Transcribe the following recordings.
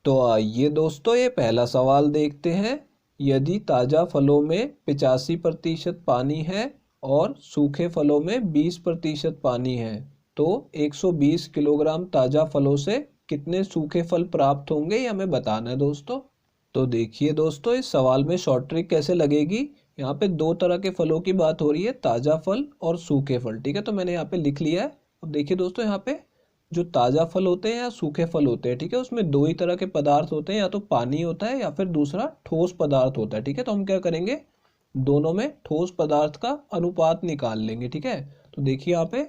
तो आइए दोस्तों, ये पहला सवाल देखते हैं। यदि ताज़ा फलों में 85% पानी है और सूखे फलों में 20% पानी है तो 120 किलोग्राम ताज़ा फलों से कितने सूखे फल प्राप्त होंगे, ये हमें बताना है दोस्तों। तो देखिए दोस्तों, इस सवाल में शॉर्ट ट्रिक कैसे लगेगी। यहाँ पे दो तरह के फलों की बात हो रही है, ताज़ा फल और सूखे फल। ठीक है, तो मैंने यहाँ पे लिख लिया है। अब देखिए दोस्तों, यहाँ पे जो ताज़ा फल होते हैं या सूखे फल होते हैं, ठीक है, उसमें दो ही तरह के पदार्थ होते हैं, या तो पानी होता है या फिर दूसरा ठोस पदार्थ होता है। ठीक है, तो हम क्या करेंगे, दोनों में ठोस पदार्थ का अनुपात निकाल लेंगे। ठीक है, तो देखिए यहाँ पे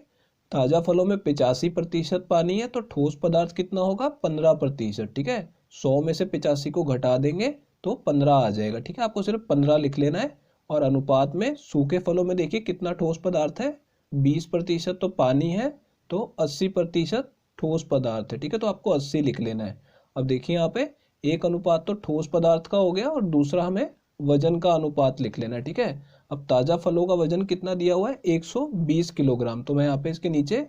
ताज़ा फलों में 85% पानी है तो ठोस पदार्थ कितना होगा, 15%। ठीक है, 100 में से 85 को घटा देंगे तो 15 आ जाएगा। ठीक है, आपको सिर्फ 15 लिख लेना है। और अनुपात में सूखे फलों में देखिए कितना ठोस पदार्थ है, 20% तो पानी है तो 80% ठोस पदार्थ है। ठीक है, तो आपको 80 लिख लेना है। अब देखिए यहाँ पे एक अनुपात तो ठोस पदार्थ का हो गया और दूसरा हमें वजन का अनुपात लिख लेना है। ठीक है, अब ताज़ा फलों का वजन कितना दिया हुआ है, 120 किलोग्राम, तो मैं यहाँ पे इसके नीचे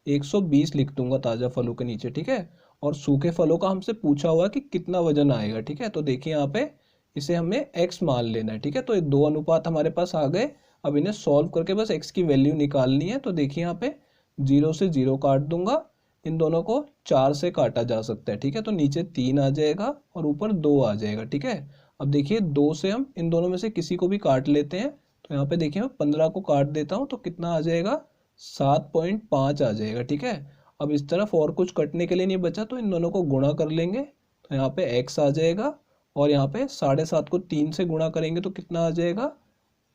120 लिख दूंगा ताज़ा फलों के नीचे। ठीक है, और सूखे फलों का हमसे पूछा हुआ कि कितना वजन आएगा। ठीक है, तो देखिए यहाँ पे इसे हमें x मान लेना है। ठीक है, तो ये दो अनुपात हमारे पास आ गए। अब इन्हें सॉल्व करके बस x की वैल्यू निकालनी है। तो देखिए यहाँ पे 0 से 0 काट दूंगा, इन दोनों को 4 से काटा जा सकता है। ठीक है, तो नीचे 3 आ जाएगा और ऊपर 2 आ जाएगा। ठीक है, अब देखिए 2 से हम इन दोनों में से किसी को भी काट लेते हैं। तो यहाँ पे देखिए मैं 15 को काट देता हूँ तो कितना आ जाएगा, 7.5 आ जाएगा। ठीक है, अब इस तरफ और कुछ कटने के लिए नहीं बचा तो इन दोनों को गुणा कर लेंगे, तो यहाँ पे x आ जाएगा। और यहाँ पे 7.5 को 3 से गुणा करेंगे तो कितना आ जाएगा,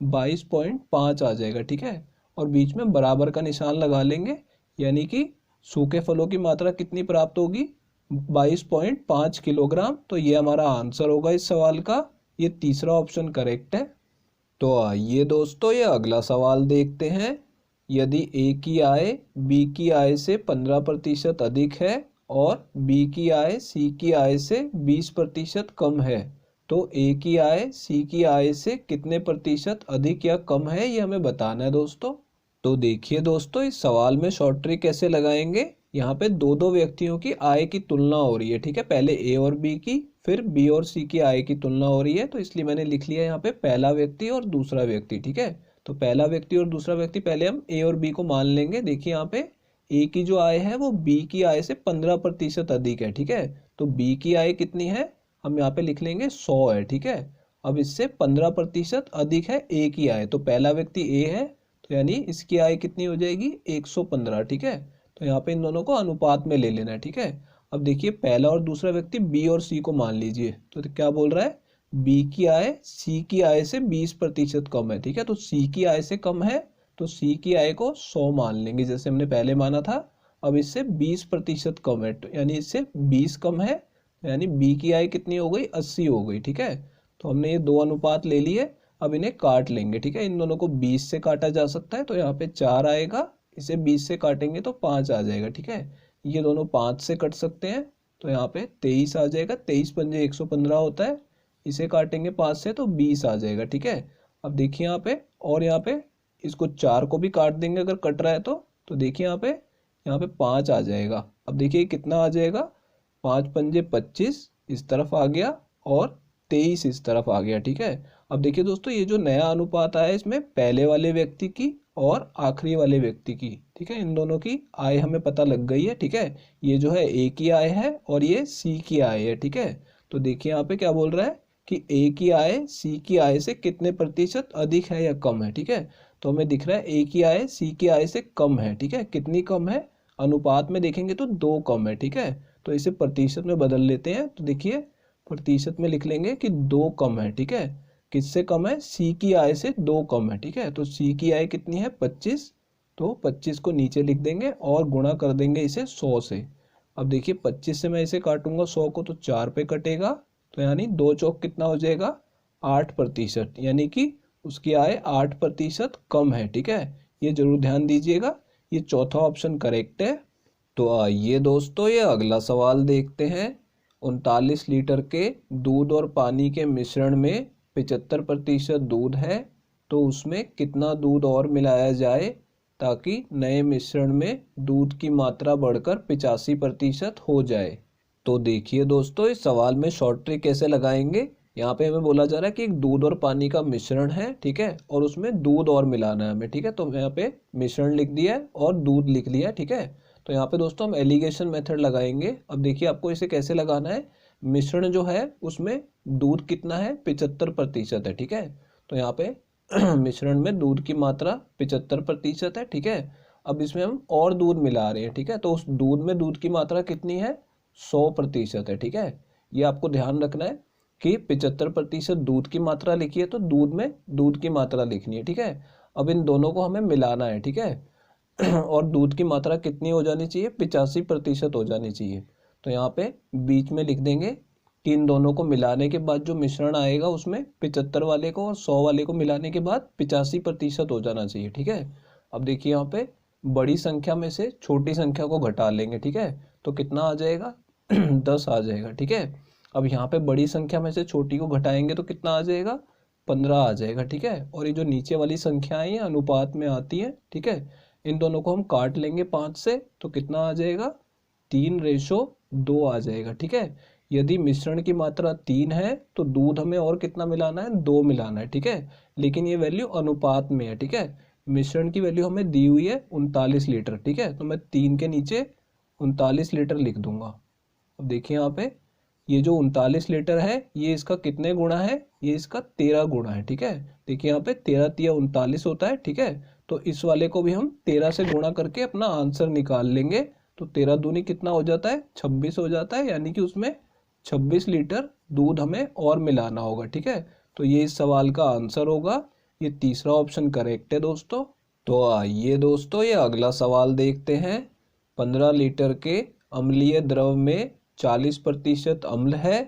22.5 आ जाएगा। ठीक है, और बीच में बराबर का निशान लगा लेंगे, यानी कि सूखे फलों की मात्रा कितनी प्राप्त होगी, 22.5 किलोग्राम। तो ये हमारा आंसर होगा इस सवाल का। ये तीसरा ऑप्शन करेक्ट है। तो आइए दोस्तों, ये अगला सवाल देखते हैं। यदि ए की आय बी की आय से 15% अधिक है और बी की आय सी की आय से 20% कम है तो ए की आय सी की आय से कितने प्रतिशत अधिक या कम है, ये हमें बताना है दोस्तों। तो देखिए दोस्तों, इस सवाल में शॉर्ट ट्रिक कैसे लगाएंगे। यहाँ पे दो दो व्यक्तियों की आय की तुलना हो रही है। ठीक है, पहले ए और बी की, फिर बी और सी की आय की तुलना हो रही है, तो इसलिए मैंने लिख लिया यहाँ पे पहला व्यक्ति और दूसरा व्यक्ति। ठीक है, तो पहला व्यक्ति और दूसरा व्यक्ति पहले हम ए और बी को मान लेंगे। देखिए यहाँ पे ए की जो आय है वो बी की आय से 15% अधिक है। ठीक है, तो बी की आय कितनी है, हम यहाँ पे लिख लेंगे 100 है। ठीक है, अब इससे 15% अधिक है ए की आय, तो पहला व्यक्ति ए है, तो यानी इसकी आय कितनी हो जाएगी, 115। ठीक है, तो यहाँ पे इन दोनों को अनुपात में ले लेना है। ठीक है, अब देखिए पहला और दूसरा व्यक्ति बी और सी को मान लीजिए, तो क्या बोल रहा है, बी की आय सी की आय से 20% कम है। ठीक है, तो सी की आय से कम है तो सी की आय को 100 मान लेंगे, जैसे हमने पहले माना था। अब इससे 20% कम है, तो यानी इससे 20 कम है, यानी बी की आय कितनी हो गई, 80 हो गई। ठीक है, तो हमने ये दो अनुपात ले लिए। अब इन्हें काट लेंगे। ठीक है, इन दोनों को 20 से काटा जा सकता है, तो यहाँ पे 4 आएगा, इसे 20 से काटेंगे तो 5 आ जाएगा। ठीक है, ये दोनों 5 से कट सकते हैं, तो यहाँ पे 23 आ जाएगा। 23 पंजे 115 होता है, इसे काटेंगे 5 से तो 20 आ जाएगा। ठीक है, अब देखिए यहाँ पे, और यहाँ पे इसको 4 को भी काट देंगे अगर कट रहा है तो देखिए यहाँ पे 5 आ जाएगा। अब देखिए कितना आ जाएगा, 5 पंजे 25 इस तरफ आ गया और 23 इस तरफ आ गया। ठीक है, अब देखिए दोस्तों, ये जो नया अनुपात आया इसमें पहले वाले व्यक्ति की और आखिरी वाले व्यक्ति की, ठीक है, इन दोनों की आय हमें पता लग गई है। ठीक है, ये जो है ए की आय है और ये सी की आय है। ठीक है, तो देखिए यहाँ पे क्या बोल रहा है कि ए की आय सी की आय से कितने प्रतिशत अधिक है या कम है। ठीक है, तो हमें दिख रहा है ए की आय सी की आय से कम है। ठीक है, कितनी कम है, अनुपात में देखेंगे तो 2 कम है। ठीक है, तो इसे प्रतिशत में बदल लेते हैं, तो देखिए प्रतिशत में लिख लेंगे कि 2 कम है। ठीक है, किससे कम है, सी की आय से 2 कम है। ठीक है, तो सी की आय कितनी है, 25, तो 25 को नीचे लिख देंगे और गुणा कर देंगे इसे 100 से। अब देखिए 25 से मैं इसे काटूंगा 100 को तो 4 पे कटेगा, तो यानी 2 चौक कितना हो जाएगा, 8%, यानी कि उसकी आय 8% कम है। ठीक है, ये जरूर ध्यान दीजिएगा, ये चौथा ऑप्शन करेक्ट है। तो आइए दोस्तों, ये अगला सवाल देखते हैं। 39 लीटर के दूध और पानी के मिश्रण में 75% दूध है, तो उसमें कितना दूध और मिलाया जाए ताकि नए मिश्रण में दूध की मात्रा बढ़कर 85% हो जाए। तो देखिए दोस्तों, इस सवाल में शॉर्ट ट्रिक कैसे लगाएंगे। यहाँ पे हमें बोला जा रहा है कि एक दूध और पानी का मिश्रण है, ठीक है, और उसमें दूध और मिलाना है हमें, ठीक है। तो यहाँ पे मिश्रण लिख दिया है और दूध लिख लिया है, ठीक है। तो यहाँ पे दोस्तों हम एलिगेशन मेथड लगाएंगे। अब देखिए आपको इसे कैसे लगाना है। मिश्रण जो है उसमें दूध कितना है, 75% है, ठीक है। तो यहाँ पे मिश्रण में दूध की मात्रा 75% है, ठीक है। अब इसमें हम और दूध मिला रहे हैं, ठीक है। तो उस दूध में दूध की मात्रा कितनी है, 100% है, ठीक है। ये आपको ध्यान रखना है कि 75% दूध की मात्रा लिखी है तो दूध में दूध की मात्रा लिखनी है, ठीक है। अब इन दोनों को हमें मिलाना है, ठीक है। और दूध की मात्रा कितनी हो जानी चाहिए, 85% हो जानी चाहिए। तो यहाँ पे बीच में लिख देंगे कि इन दोनों को मिलाने के बाद जो मिश्रण आएगा उसमें 75 वाले को और 100 वाले को मिलाने के बाद 85% हो जाना चाहिए, ठीक है। अब देखिए यहाँ पे बड़ी संख्या में से छोटी संख्या को घटा लेंगे, ठीक है। तो कितना आ जाएगा 10 आ जाएगा, ठीक है। अब यहाँ पे बड़ी संख्या में से छोटी को घटाएंगे तो कितना आ जाएगा, 15 आ जाएगा, ठीक है। और ये जो नीचे वाली संख्याएं हैं अनुपात में आती है, ठीक है। इन दोनों को हम काट लेंगे 5 से तो कितना आ जाएगा, 3:2 आ जाएगा, ठीक है। यदि मिश्रण की मात्रा 3 है तो दूध हमें और कितना मिलाना है, 2 मिलाना है, ठीक है। लेकिन ये वैल्यू अनुपात में है, ठीक है। मिश्रण की वैल्यू हमें दी हुई है 39 लीटर, ठीक है। तो मैं 3 के नीचे 39 लीटर लिख दूंगा। अब देखिए यहाँ पे ये जो 39 लीटर है ये इसका कितने गुणा है, ये इसका 13 गुणा है, ठीक है। देखिए यहाँ पे 13 तिया 39 होता है, ठीक है। तो इस वाले को भी हम 13 से गुणा करके अपना आंसर निकाल लेंगे। तो 13 दूनी कितना हो जाता है, 26 हो जाता है, यानी कि उसमें 26 लीटर दूध हमें और मिलाना होगा, ठीक है। तो ये इस सवाल का आंसर होगा। ये तीसरा ऑप्शन करेक्ट है दोस्तों। तो आइए दोस्तों ये अगला सवाल देखते हैं। 15 लीटर के अम्लीय द्रव में 40% अम्ल है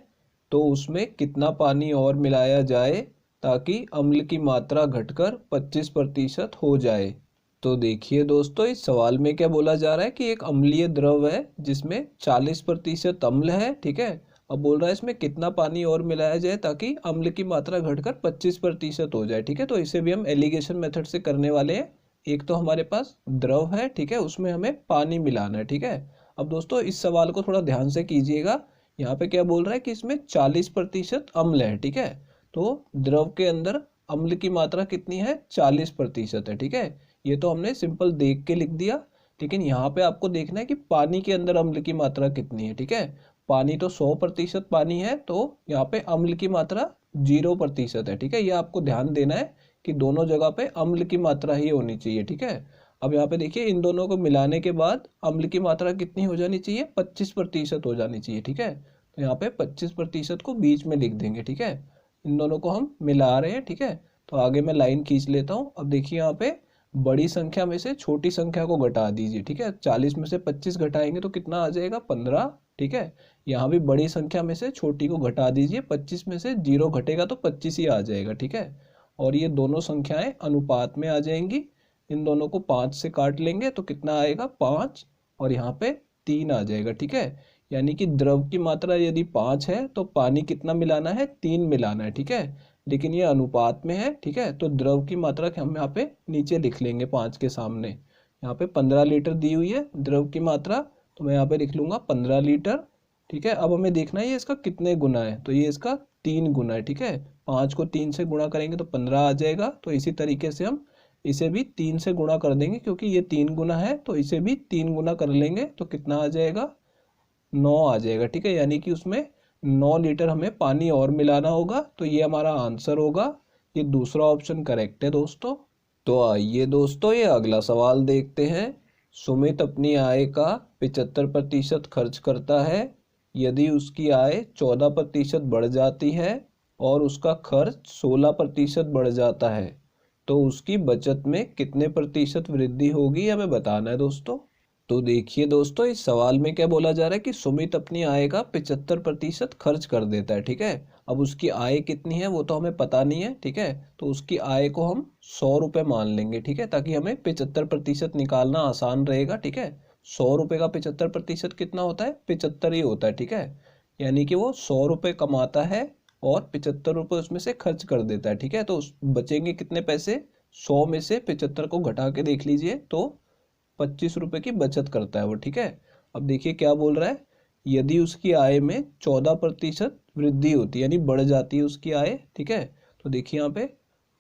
तो उसमें कितना पानी और मिलाया जाए ताकि अम्ल की मात्रा घटकर 25% हो जाए। तो देखिए दोस्तों, इस सवाल में क्या बोला जा रहा है कि एक अम्लीय द्रव है जिसमें 40% अम्ल है, ठीक है। अब बोल रहा है इसमें कितना पानी और मिलाया जाए ताकि अम्ल की मात्रा घटकर 25% हो जाए, ठीक है। तो इसे भी हम एलिगेशन मेथड से करने वाले हैं। एक तो हमारे पास द्रव है, ठीक है, उसमें हमें पानी मिलाना है, ठीक है। अब दोस्तों इस सवाल को थोड़ा ध्यान से कीजिएगा। यहाँ पे क्या बोल रहा है कि इसमें 40% अम्ल है, ठीक है। तो द्रव के अंदर अम्ल की मात्रा कितनी है, 40% है, ठीक है। ये तो हमने सिंपल देख के लिख दिया। लेकिन यहाँ पे आपको देखना है कि पानी के अंदर अम्ल की मात्रा कितनी है, ठीक है। पानी तो 100% पानी है तो यहाँ पे अम्ल की मात्रा 0% है, ठीक है। ये आपको ध्यान देना है कि दोनों जगह पे अम्ल की मात्रा ही होनी चाहिए, ठीक है। अब यहाँ पे देखिए इन दोनों को मिलाने के बाद अम्ल की मात्रा कितनी हो जानी चाहिए, 25% हो जानी चाहिए, ठीक है। तो यहाँ पे 25% को बीच में लिख देंगे, ठीक है। इन दोनों को हम मिला रहे हैं, ठीक है। तो आगे मैं लाइन खींच लेता हूँ। अब देखिए यहाँ पे बड़ी संख्या में से छोटी संख्या को घटा दीजिए, ठीक है। 40 में से 25 घटाएंगे तो कितना आ जाएगा, 15, ठीक है। यहाँ भी बड़ी संख्या में से छोटी को घटा दीजिए, 25 में से 0 घटेगा तो 25 ही आ जाएगा, ठीक है। और ये दोनों संख्याएं अनुपात में आ जाएंगी। इन दोनों को 5 से काट लेंगे तो कितना आएगा, 5, और यहाँ पे 3 आ जाएगा, ठीक है। यानी कि द्रव की मात्रा यदि 5 है तो पानी कितना मिलाना है, 3 मिलाना है, ठीक है। लेकिन ये अनुपात में है, ठीक है। तो द्रव की मात्रा हम यहाँ पे नीचे लिख लेंगे 5 के सामने। यहाँ पे 15 लीटर दी हुई है द्रव की मात्रा, तो मैं यहाँ पे लिख लूंगा 15 लीटर, ठीक है। अब हमें देखना है ये इसका कितने गुना है, तो ये इसका 3 गुना है, ठीक है। 5 को 3 से गुणा करेंगे तो 15 आ जाएगा। तो इसी तरीके से हम इसे भी 3 से गुणा कर देंगे क्योंकि ये 3 गुना है, तो इसे भी 3 गुना कर लेंगे तो कितना आ जाएगा, 9 आ जाएगा, ठीक है। यानी कि उसमें 9 लीटर हमें पानी और मिलाना होगा। तो ये हमारा आंसर होगा। ये दूसरा ऑप्शन करेक्ट है दोस्तों। तो आइए दोस्तों ये अगला सवाल देखते हैं। सुमित अपनी आय का 75% खर्च करता है। यदि उसकी आय 14% बढ़ जाती है और उसका खर्च 16% बढ़ जाता है तो उसकी बचत में कितने प्रतिशत वृद्धि होगी, हमें बताना है दोस्तों। तो देखिए दोस्तों, इस सवाल में क्या बोला जा रहा है कि सुमित अपनी आय का 75% खर्च कर देता है, ठीक है। अब उसकी आय कितनी है वो तो हमें पता नहीं है, ठीक है। तो उसकी आय को हम 100 रुपये मान लेंगे, ठीक है, ताकि हमें 75% निकालना आसान रहेगा, ठीक है। 100 रुपये का 75% कितना होता है, 75 ही होता है, ठीक है। यानी कि वो 100 रुपये कमाता है और 75 रुपये उसमें से खर्च कर देता है, ठीक है। तो बचेंगे कितने पैसे, 100 में से 75 को घटा के देख लीजिए तो 25 रुपये की बचत करता है वो, ठीक है। अब देखिए क्या बोल रहा है, यदि उसकी आय में 14% वृद्धि होती है, यानी बढ़ जाती है उसकी आय। ठीक है, तो देखिए यहाँ पे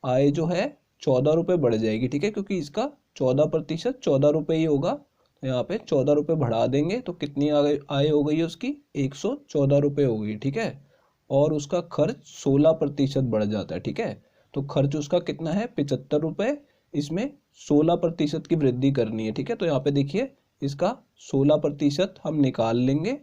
आय जो है 14 रुपये बढ़ जाएगी। ठीक है, क्योंकि इसका 14% 14 रुपये ही होगा, तो यहाँ पे 14 रुपये बढ़ा देंगे तो कितनी आय हो गई है उसकी, 114 रुपये हो गई। ठीक है, और उसका खर्च 16% बढ़ जाता है। ठीक है, तो खर्च उसका कितना है, 75 रुपये, इसमें 16% की वृद्धि करनी है। ठीक है, तो यहाँ पे देखिए इसका 16% हम निकाल लेंगे,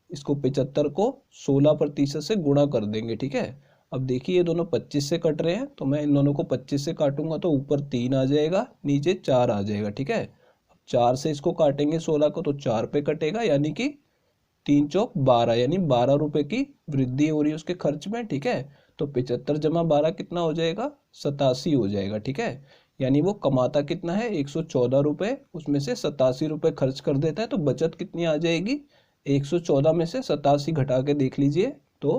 इसको 75 को 16% से गुणा कर देंगे। ठीक है, अब देखिए ये दोनों 25 से कट रहे हैं, तो मैं इन दोनों को 25 से काटूंगा तो ऊपर 3 आ जाएगा, नीचे 4 आ जाएगा। ठीक है, अब 4 से इसको काटेंगे 16 को तो 4 पे कटेगा, यानी कि 3 चौक 12, यानी 12 रुपये की वृद्धि हो रही है उसके खर्च में। ठीक है, तो 75 जमा 12 कितना हो जाएगा, 87 हो जाएगा। ठीक है, यानी वो कमाता कितना है, 114 रुपये, उसमें से 87 रुपये खर्च कर देता है, तो बचत कितनी आ जाएगी, 114 में से 87 घटा के देख लीजिए तो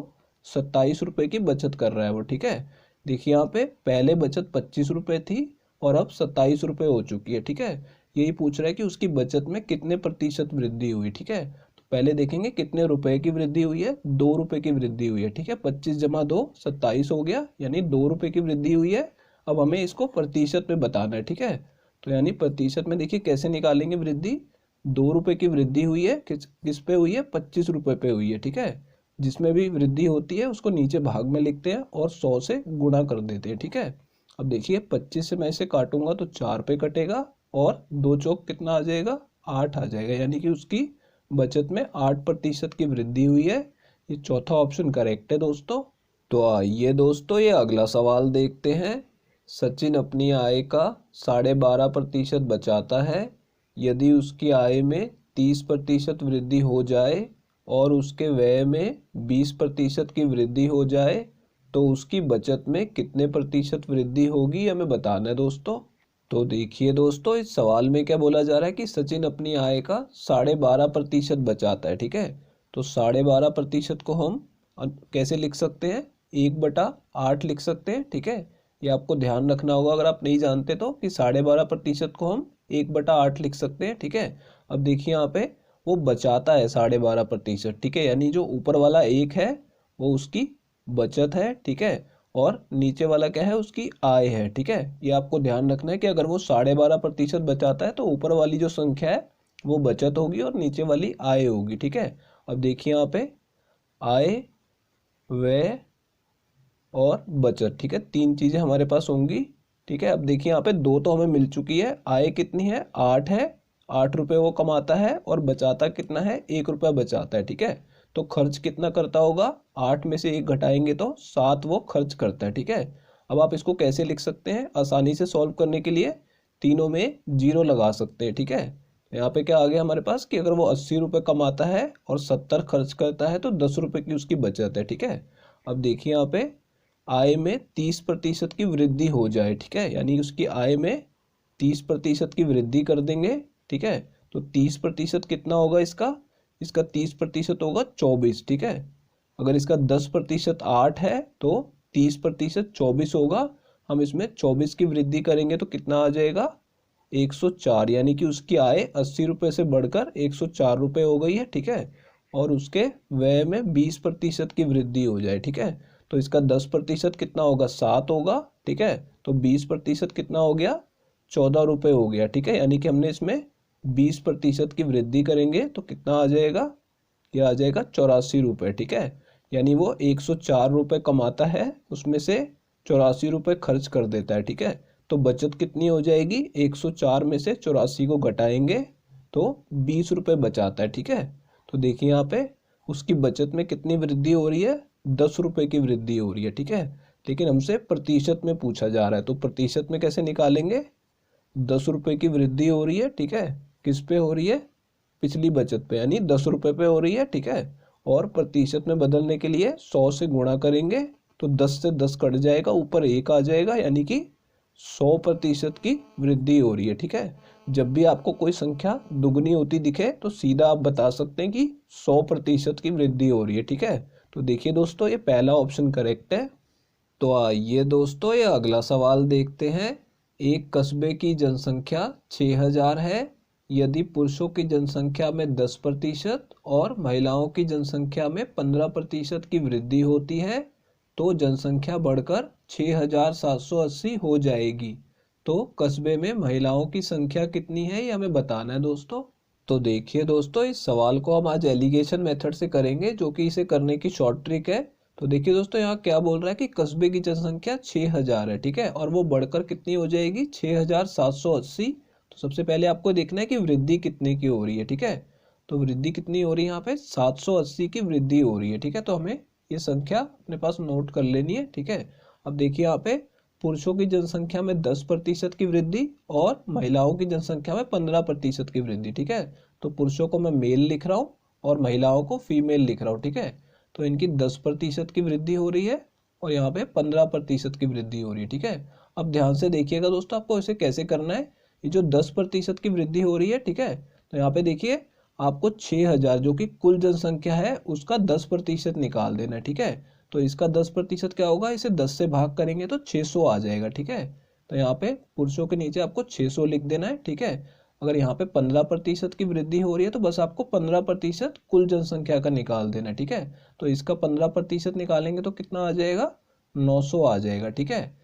27 रुपये की बचत कर रहा है वो। ठीक है, देखिए यहाँ पे पहले बचत 25 रुपये थी और अब 27 रुपये हो चुकी है। ठीक है, यही पूछ रहा है कि उसकी बचत में कितने प्रतिशत वृद्धि हुई। ठीक है, तो पहले देखेंगे कितने रुपए की वृद्धि हुई है, 2 रुपये की वृद्धि हुई है। ठीक है, 25 जमा 2 27 हो गया, यानी 2 रुपये की वृद्धि हुई है। अब हमें इसको प्रतिशत में बताना है। ठीक है, तो यानी प्रतिशत में देखिए कैसे निकालेंगे वृद्धि, 2 रुपये की वृद्धि हुई है, किस पे हुई है, 25 रुपये पे हुई है। ठीक है, जिसमें भी वृद्धि होती है उसको नीचे भाग में लिखते हैं और 100 से गुणा कर देते हैं। ठीक है, अब देखिए 25 से मैं इसे काटूंगा तो 4 पे कटेगा और 2 चौक कितना आ जाएगा, 8 आ जाएगा, यानी कि उसकी बचत में 8% की वृद्धि हुई है। ये चौथा ऑप्शन करेक्ट है दोस्तों। तो आइए दोस्तों ये अगला सवाल देखते हैं। सचिन अपनी आय का 12.5% बचाता है। यदि उसकी आय में 30% वृद्धि हो जाए और उसके व्यय में 20% की वृद्धि हो जाए तो उसकी बचत में कितने प्रतिशत वृद्धि होगी, हमें बताना है दोस्तों। तो देखिए दोस्तों इस सवाल में क्या बोला जा रहा है कि सचिन अपनी आय का 12.5% बचाता है। ठीक है, तो 12.5% को हम कैसे लिख सकते हैं, 1/8 लिख सकते हैं। ठीक है, ये आपको ध्यान रखना होगा अगर आप नहीं जानते तो, कि 12.5% को हम 1/8 लिख सकते हैं। ठीक है, अब देखिए यहाँ पे वो बचाता है 12.5%। ठीक है, यानी जो ऊपर वाला 1 है वो उसकी बचत है। ठीक है, और नीचे वाला क्या है, उसकी आय है। ठीक है, ये आपको ध्यान रखना है कि अगर वो 12.5% बचाता है तो ऊपर वाली जो संख्या है वो बचत होगी और नीचे वाली आय होगी। ठीक है, अब देखिए यहाँ पे आय, व्यय और बचत। ठीक है, 3 चीजें हमारे पास होंगी। ठीक है, अब देखिए यहाँ पे 2 तो हमें मिल चुकी है, आय कितनी है, 8 है, 8 रुपये वो कमाता है और बचाता कितना है, 1 रुपया बचाता है। ठीक है, तो खर्च कितना करता होगा, 8 में से 1 घटाएंगे तो 7 वो खर्च करता है। ठीक है, अब आप इसको कैसे लिख सकते हैं, आसानी से सॉल्व करने के लिए तीनों में 0 लगा सकते हैं। ठीक है, यहाँ पे क्या आ गया हमारे पास कि अगर वो 80 रुपये कमाता है और 70 खर्च करता है तो 10 रुपये की उसकी बचत है। ठीक है, अब देखिए यहाँ पे आय में 30% की वृद्धि हो जाए। ठीक है, यानी उसकी आय में 30% की वृद्धि कर देंगे। ठीक है, तो 30% कितना होगा इसका, इसका 30% होगा 24। ठीक है, अगर इसका 10% 8 है तो 30% 24 होगा, हम इसमें 24 की वृद्धि करेंगे तो कितना आ जाएगा, 104, यानी कि उसकी आय 80 रुपये से बढ़कर 104 रुपये हो गई है। ठीक है, और उसके व्यय में 20% की वृद्धि हो जाए। ठीक है, तो इसका 10% कितना होगा, 7 होगा। ठीक है, तो 20% कितना हो गया, 14 रुपये हो गया। ठीक है, यानी कि हमने इसमें 20% की वृद्धि करेंगे तो कितना आ जाएगा, यह आ जाएगा 84 रुपये। ठीक है, यानी वो 104 रुपये कमाता है, उसमें से 84 रुपये खर्च कर देता है। ठीक है, तो बचत कितनी हो जाएगी, 104 में से 84 को घटाएंगे तो 20 रुपये बचाता है। ठीक है, तो देखिए यहाँ पे उसकी बचत में कितनी वृद्धि हो रही है, 10 रुपये की वृद्धि हो रही है। ठीक है, लेकिन हमसे प्रतिशत में पूछा जा रहा है तो प्रतिशत में कैसे निकालेंगे, 10 रुपये की वृद्धि हो रही है। ठीक है, किस पे हो रही है, पिछली बचत पे, यानी 10 रुपये पे हो रही है। ठीक है, और प्रतिशत में बदलने के लिए 100 से गुणा करेंगे तो 10 से 10 कट जाएगा, ऊपर 1 आ जाएगा, यानी कि 100% की वृद्धि हो रही है। ठीक है, जब भी आपको कोई संख्या दुगनी होती दिखे तो सीधा आप बता सकते हैं कि 100% की वृद्धि हो रही है। ठीक है, तो देखिए दोस्तों ये पहला ऑप्शन करेक्ट है। तो आइए दोस्तों ये अगला सवाल देखते हैं। एक कस्बे की जनसंख्या 6000 है। यदि पुरुषों की जनसंख्या में 10% और महिलाओं की जनसंख्या में 15% की वृद्धि होती है तो जनसंख्या बढ़कर 6,780 हो जाएगी। तो कस्बे में महिलाओं की संख्या कितनी है ये हमें बताना है दोस्तों। तो देखिए दोस्तों, इस सवाल को हम आज एलिगेशन मेथड से करेंगे, जो कि इसे करने की शॉर्ट ट्रिक है। तो देखिए दोस्तों, यहाँ क्या बोल रहा है कि कस्बे की जनसंख्या 6,000 है, ठीक है, और वो बढ़कर कितनी हो जाएगी 6,780। तो सबसे पहले आपको देखना है कि वृद्धि कितने की हो रही है, ठीक है। तो वृद्धि कितनी हो रही है यहाँ पे 780 की वृद्धि हो रही है, ठीक है। तो हमें ये संख्या अपने पास नोट कर लेनी है, ठीक है। अब देखिए यहाँ पे पुरुषों की जनसंख्या में 10% की वृद्धि और महिलाओं की जनसंख्या में 15% की वृद्धि, ठीक है। तो पुरुषों को मैं मेल लिख रहा हूँ और महिलाओं को फीमेल लिख रहा हूँ, ठीक है। तो इनकी 10% की वृद्धि हो रही है और यहाँ पे 15% की वृद्धि हो रही है, ठीक है। अब ध्यान से देखिएगा दोस्तों, आपको इसे कैसे करना है। ये जो 10% की वृद्धि हो रही है, ठीक है, तो यहाँ पे देखिए आपको 6,000 जो कि कुल जनसंख्या है उसका 10% निकाल देना है, ठीक है। तो इसका 10% क्या होगा, इसे 10 से भाग करेंगे तो 600 आ जाएगा, ठीक है। तो यहाँ पे पुरुषों के नीचे आपको 600 लिख देना है, ठीक है। अगर यहाँ पे 15% की वृद्धि हो रही है तो बस आपको 15% कुल जनसंख्या का निकाल देना है, ठीक है। तो इसका 15% निकालेंगे तो कितना आ जाएगा, 900 आ जाएगा, ठीक है।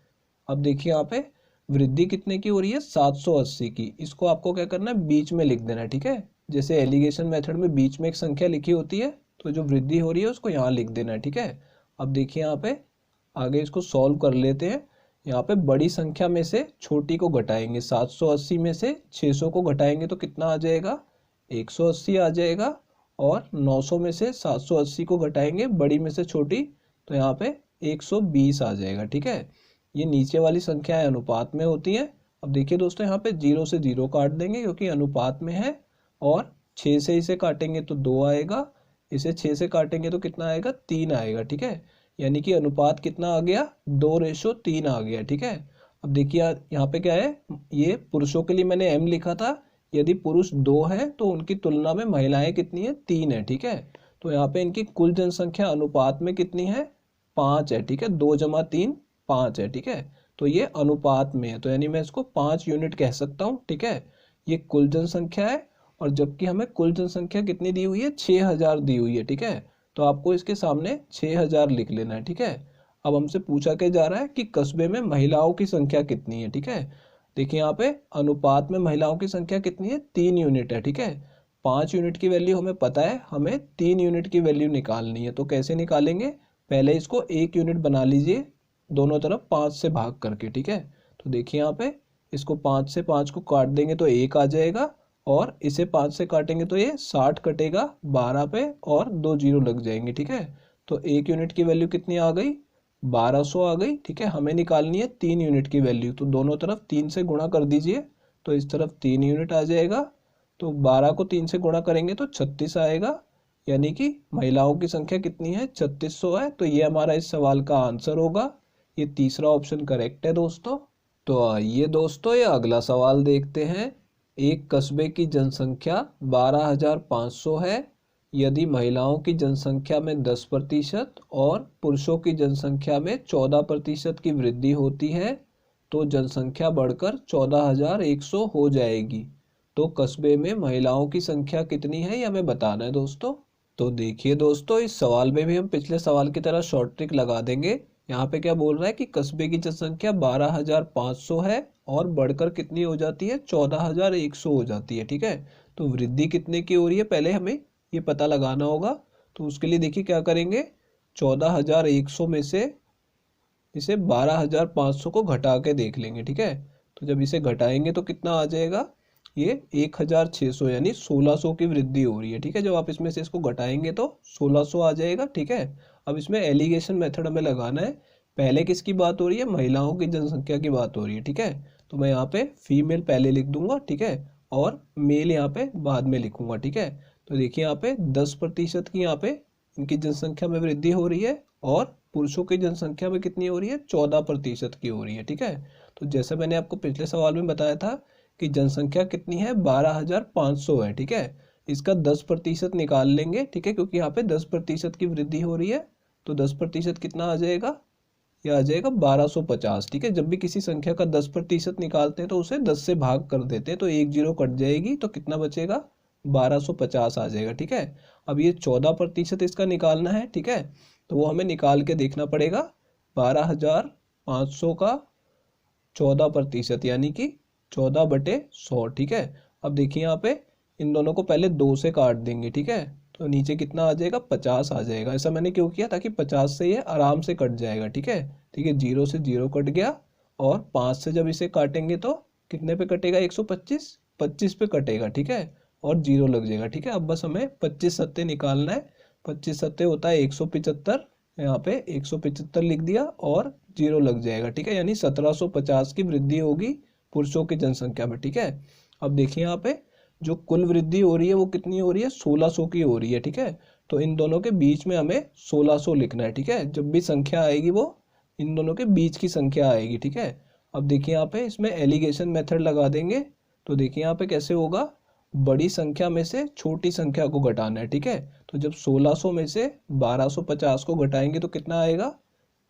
अब देखिए यहाँ पे वृद्धि कितने की हो रही है 780 की। इसको आपको क्या करना है, बीच में लिख देना है, ठीक है। जैसे एलिगेशन मेथड में बीच में एक संख्या लिखी होती है, तो जो वृद्धि हो रही है उसको यहाँ लिख देना है, ठीक है। अब देखिए यहाँ पे आगे इसको सॉल्व कर लेते हैं। यहाँ पे बड़ी संख्या में से छोटी को घटाएंगे, 780 में से 600 को घटाएंगे तो कितना आ जाएगा, 180 आ जाएगा। और 900 में से 780 को घटाएंगे बड़ी में से छोटी, तो यहाँ पे 120 आ जाएगा, ठीक है। ये नीचे वाली संख्याएं अनुपात में होती हैं। अब देखिए दोस्तों, यहाँ पे 0 से 0 काट देंगे क्योंकि अनुपात में है, और 6 से इसे काटेंगे तो 2 आएगा, इसे 6 से काटेंगे तो कितना आएगा, 3 आएगा, ठीक है। यानी कि अनुपात कितना आ गया, 2:3 आ गया, ठीक है। अब देखिए यहाँ पे क्या है, ये पुरुषों के लिए मैंने m लिखा था। यदि पुरुष 2 है तो उनकी तुलना में महिलाएं कितनी है, 3 है, ठीक है। तो यहाँ पे इनकी कुल जनसंख्या अनुपात में कितनी है, 5 है, ठीक है। 2 + 3 5 है, ठीक है। तो ये अनुपात में है, तो यानी मैं इसको 5 यूनिट कह सकता हूँ, ठीक है। ये कुल जनसंख्या है, और जबकि हमें कुल जनसंख्या कितनी दी हुई है, 6,000 दी हुई है, ठीक है। तो आपको इसके सामने 6,000 लिख लेना है, ठीक है। अब हमसे पूछा क्या जा रहा है कि कस्बे में महिलाओं की संख्या कितनी है, ठीक है। देखिए यहाँ पे अनुपात में महिलाओं की संख्या कितनी है, 3 यूनिट है, ठीक है। 5 यूनिट की वैल्यू हमें पता है, हमें 3 यूनिट की वैल्यू निकालनी है। तो कैसे निकालेंगे, पहले इसको 1 यूनिट बना लीजिए दोनों तरफ 5 से भाग करके, ठीक है। तो देखिए यहाँ पे इसको 5 से 5 को काट देंगे तो 1 आ जाएगा, और इसे 5 से काटेंगे तो ये 60 कटेगा 12 पे, और 2 जीरो लग जाएंगे, ठीक है। तो 1 यूनिट की वैल्यू कितनी आ गई, 1200 आ गई, ठीक है। हमें निकालनी है 3 यूनिट की वैल्यू, तो दोनों तरफ 3 से गुणा कर दीजिए, तो इस तरफ 3 यूनिट आ जाएगा। तो 12 को 3 से गुणा करेंगे तो 36 आएगा, यानी कि महिलाओं की संख्या कितनी है, 3600 है। तो ये हमारा इस सवाल का आंसर होगा। ये तीसरा ऑप्शन करेक्ट है दोस्तों। तो आइए दोस्तों, ये अगला सवाल देखते हैं। एक कस्बे की जनसंख्या 12,500 है। यदि महिलाओं की जनसंख्या में 10% और पुरुषों की जनसंख्या में 14% की वृद्धि होती है तो जनसंख्या बढ़कर 14,100 हो जाएगी। तो कस्बे में महिलाओं की संख्या कितनी है ये हमें बताना है दोस्तों। तो देखिए दोस्तों, इस सवाल में भी हम पिछले सवाल की तरह शॉर्ट ट्रिक लगा देंगे। यहाँ पे क्या बोल रहा है कि कस्बे की जनसंख्या 12,500 है और बढ़कर कितनी हो जाती है, 14,100 हो जाती है, ठीक है। तो वृद्धि कितने की हो रही है पहले हमें ये पता लगाना होगा। तो उसके लिए देखिए क्या करेंगे, 14,100 में से इसे 12,500 को घटा के देख लेंगे, ठीक है। तो जब इसे घटाएंगे तो कितना आ जाएगा, ये 1,600 यानी 1,600 की वृद्धि हो रही है, ठीक है। जब आप इसमें से इसको घटाएंगे तो 1,600 आ जाएगा, ठीक है। अब इसमें एलिगेशन मेथड हमें लगाना है। पहले किसकी बात हो रही है, महिलाओं की जनसंख्या की बात हो रही है, ठीक है। तो मैं यहाँ पे फीमेल पहले लिख दूंगा, ठीक है, और मेल यहाँ पे बाद में लिखूंगा, ठीक है। तो देखिए यहाँ पे 10% की यहाँ पे इनकी जनसंख्या में वृद्धि हो रही है, और पुरुषों की जनसंख्या में कितनी हो रही है, 14% की हो रही है, ठीक है। तो जैसे मैंने आपको पिछले सवाल में बताया था कि जनसंख्या कितनी है, 12,500 है, ठीक है। इसका 10% निकाल लेंगे, ठीक है, क्योंकि यहाँ पे 10% की वृद्धि हो रही है। तो 10% कितना आ जाएगा, ये आ जाएगा 1250। ठीक है, जब भी किसी संख्या का 10% निकालते हैं तो उसे 10 से भाग कर देते हैं, तो एक जीरो कट जाएगी तो कितना बचेगा, 1250 आ जाएगा। ठीक है, अब ये 14% इसका निकालना है। ठीक है, तो वो हमें निकाल के देखना पड़ेगा। 12,500 का 14% यानी कि 14/100। ठीक है, अब देखिए यहाँ पे इन दोनों को पहले 2 से काट देंगे। ठीक है, तो नीचे कितना आ जाएगा, 50 आ जाएगा। ऐसा मैंने क्यों किया, ताकि 50 से ये आराम से कट जाएगा। ठीक है, ठीक है, 0 से 0 कट गया, और 5 से जब इसे काटेंगे तो कितने पे कटेगा, 125, 25 पे कटेगा। ठीक है, और 0 लग जाएगा। ठीक है, अब बस हमें 25 सत्ते निकालना है। 25 सत्ते होता है 175, यहाँ पे 175 लिख दिया और 0 लग जाएगा। ठीक है, यानी 1750 की वृद्धि होगी पुरुषों की जनसंख्या में। ठीक है, अब देखिए यहाँ पे जो कुल वृद्धि हो रही है वो कितनी हो रही है, 1600 की हो रही है। ठीक है, तो इन दोनों के बीच में हमें 1600 लिखना है। ठीक है, जब भी संख्या आएगी वो इन दोनों के बीच की संख्या आएगी। ठीक है, अब देखिए यहाँ पे इसमें एलिगेशन मेथड लगा देंगे। तो देखिए यहाँ पे कैसे होगा, बड़ी संख्या में से छोटी संख्या को घटाना है। ठीक है, तो जब 1600 में से 1250 को घटाएंगे तो कितना आएगा,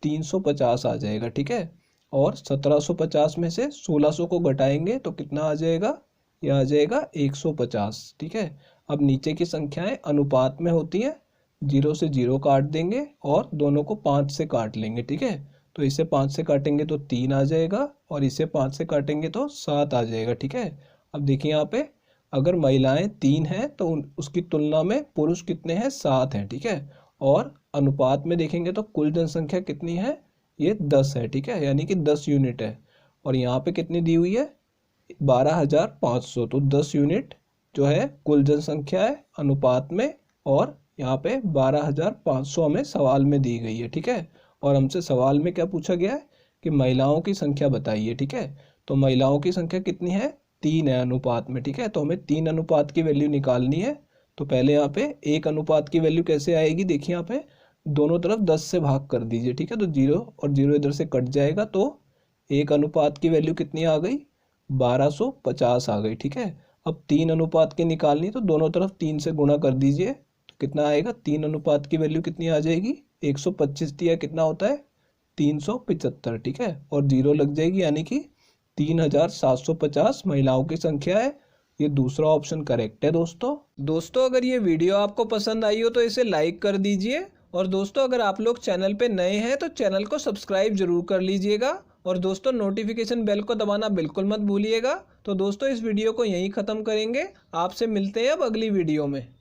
350 आ जाएगा। ठीक है, और 1750 में से 1600 को घटाएंगे तो कितना आ जाएगा, यह आ जाएगा 150। ठीक है, अब नीचे की संख्याएं अनुपात में होती हैं, 0 से 0 काट देंगे और दोनों को 5 से काट लेंगे। ठीक है, तो इसे 5 से काटेंगे तो 3 आ जाएगा, और इसे 5 से काटेंगे तो 7 आ जाएगा। ठीक है, अब देखिए यहाँ पे अगर महिलाएं 3 हैं तो उसकी तुलना में पुरुष कितने हैं, 7 हैं। ठीक है, और अनुपात में देखेंगे तो कुल जनसंख्या कितनी है, ये 10 है। ठीक है, यानी कि 10 यूनिट है, और यहाँ पे कितनी दी हुई है, 12,500। तो 10 यूनिट जो है कुल जनसंख्या है अनुपात में, और यहाँ पे 12,500 हमें सवाल में दी गई है। ठीक है, और हमसे सवाल में क्या पूछा गया है कि महिलाओं की संख्या बताइए। ठीक है, तो महिलाओं की संख्या कितनी है, 3 है अनुपात में। ठीक है, तो हमें 3 अनुपात की वैल्यू निकालनी है। तो पहले यहाँ पे 1 अनुपात की वैल्यू कैसे आएगी, देखिए यहाँ पे दोनों तरफ 10 से भाग कर दीजिए। ठीक है, तो 0 और 0 इधर से कट जाएगा, तो 1 अनुपात की वैल्यू कितनी आ गई, 1250 आ गई। ठीक है, अब 3 अनुपात की निकालनी, तो दोनों तरफ 3 से गुणा कर दीजिए, तो कितना आएगा, 3 अनुपात की वैल्यू कितनी आ जाएगी, 125 दिया कितना होता है, 375। ठीक है, और 0 लग जाएगी, यानी कि 3750 महिलाओं की संख्या है। ये दूसरा ऑप्शन करेक्ट है। दोस्तों अगर ये वीडियो आपको पसंद आई हो तो इसे लाइक कर दीजिए, और दोस्तों अगर आप लोग चैनल पे नए हैं तो चैनल को सब्सक्राइब जरूर कर लीजिएगा, और दोस्तों नोटिफिकेशन बेल को दबाना बिल्कुल मत भूलिएगा। तो दोस्तों इस वीडियो को यहीं ख़त्म करेंगे, आपसे मिलते हैं अब अगली वीडियो में।